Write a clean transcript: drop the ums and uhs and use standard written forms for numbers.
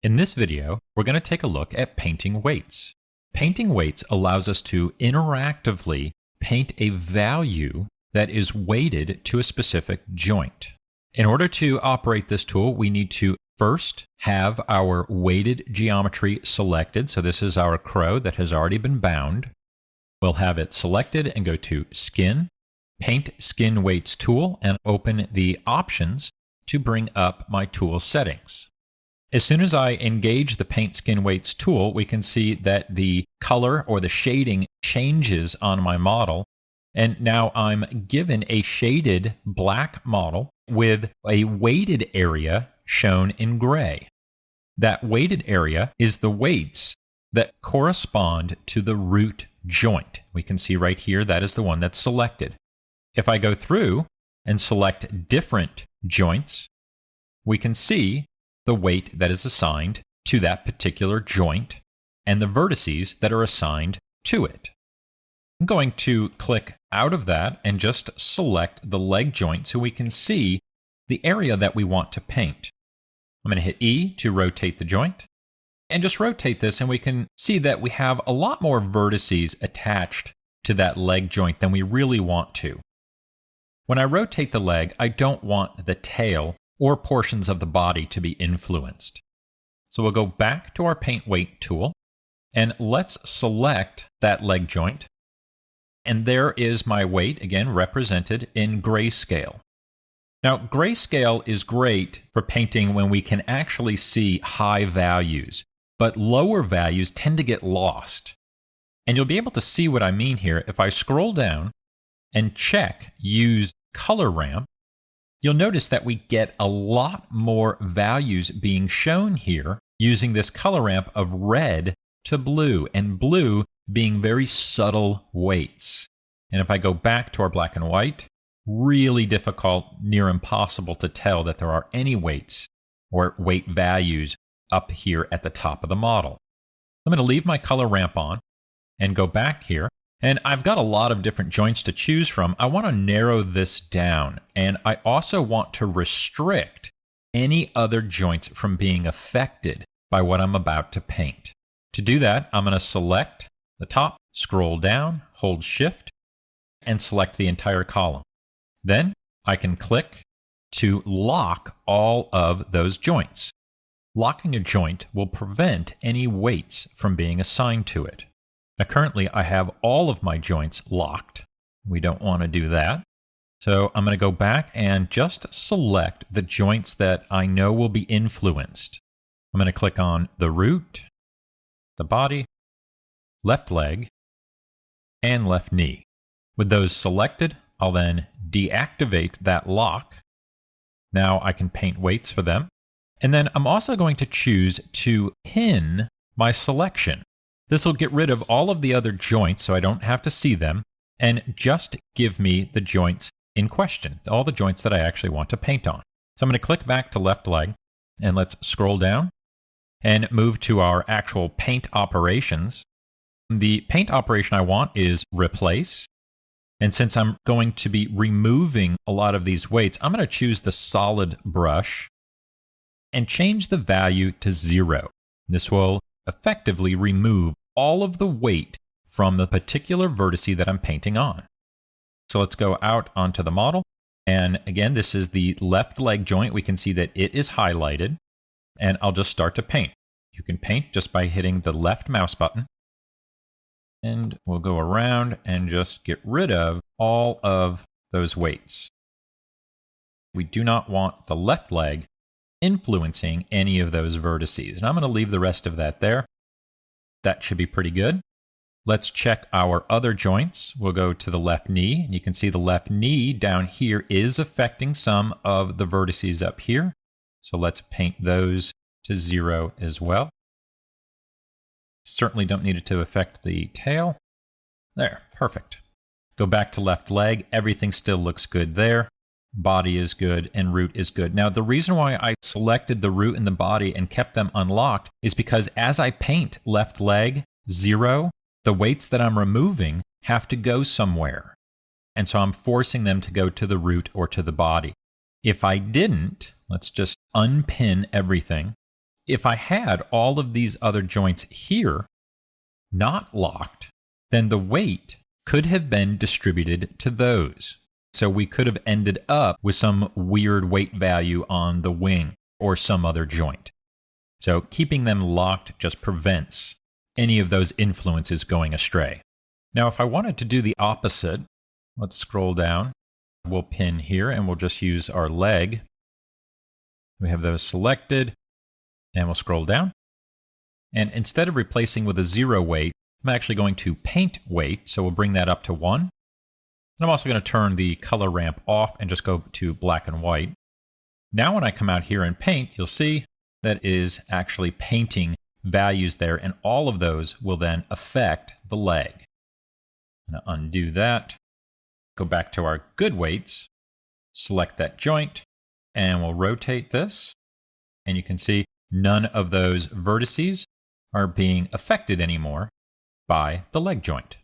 In this video, we're going to take a look at painting weights. Painting weights allows us to interactively paint a value that is weighted to a specific joint. In order to operate this tool, we need to first have our weighted geometry selected. So this is our crow that has already been bound. We'll have it selected and go to Skin, Paint Skin Weights tool, and open the options to bring up my tool settings. As soon as I engage the Paint Skin Weights tool, we can see that the color or the shading changes on my model. And now I'm given a shaded black model with a weighted area shown in gray. That weighted area is the weights that correspond to the root joint. We can see right here that is the one that's selected. If I go through and select different joints, we can see the weight that is assigned to that particular joint and the vertices that are assigned to it. I'm going to click out of that and just select the leg joint so we can see the area that we want to paint. I'm going to hit E to rotate the joint and just rotate this, and we can see that we have a lot more vertices attached to that leg joint than we really want to. When I rotate the leg, I don't want the tail or portions of the body to be influenced. So we'll go back to our Paint Weight tool, and let's select that leg joint. And there is my weight, again represented in grayscale. Now, grayscale is great for painting when we can actually see high values, but lower values tend to get lost. And you'll be able to see what I mean here. If I scroll down and check Use Color Ramp, you'll notice that we get a lot more values being shown here using this color ramp of red to blue, and blue being very subtle weights. And if I go back to our black and white, really difficult, near impossible to tell that there are any weights or weight values up here at the top of the model. I'm going to leave my color ramp on and go back here. And I've got a lot of different joints to choose from. I want to narrow this down, and I also want to restrict any other joints from being affected by what I'm about to paint. To do that, I'm going to select the top, scroll down, hold Shift, and select the entire column. Then I can click to lock all of those joints. Locking a joint will prevent any weights from being assigned to it. Now, currently, I have all of my joints locked. We don't want to do that. So I'm going to go back and just select the joints that I know will be influenced. I'm going to click on the root, the body, left leg, and left knee. With those selected, I'll then deactivate that lock. Now I can paint weights for them. And then I'm also going to choose to pin my selection. This will get rid of all of the other joints so I don't have to see them, and just give me the joints in question, all the joints that I actually want to paint on. So I'm going to click back to left leg, and let's scroll down and move to our actual paint operations. The paint operation I want is replace. And since I'm going to be removing a lot of these weights, I'm going to choose the solid brush and change the value to 0. This will effectively remove all of the weight from the particular vertice that I'm painting on. So let's go out onto the model. And again, this is the left leg joint. We can see that it is highlighted. And I'll just start to paint. You can paint just by hitting the left mouse button. And we'll go around and just get rid of all of those weights. We do not want the left leg influencing any of those vertices. And I'm going to leave the rest of that there. That should be pretty good. Let's check our other joints. We'll go to the left knee. And you can see the left knee down here is affecting some of the vertices up here. So let's paint those to 0 as well. Certainly don't need it to affect the tail. There, perfect. Go back to left leg. Everything still looks good there. Body is good and root is good. Now, the reason why I selected the root and the body and kept them unlocked is because as I paint left leg 0, the weights that I'm removing have to go somewhere. And so I'm forcing them to go to the root or to the body. If I didn't, let's just unpin everything if I had all of these other joints here not locked, then the weight could have been distributed to those. So we could have ended up with some weird weight value on the wing or some other joint. So keeping them locked just prevents any of those influences going astray. Now, if I wanted to do the opposite, let's scroll down. We'll pin here and we'll just use our leg. We have those selected and we'll scroll down. And instead of replacing with a 0 weight, I'm actually going to paint weight. So we'll bring that up to 1. And I'm also going to turn the color ramp off and just go to black and white. Now when I come out here and paint, you'll see that is actually painting values there, and all of those will then affect the leg. I'm going to undo that, go back to our good weights, select that joint, and we'll rotate this. And you can see none of those vertices are being affected anymore by the leg joint.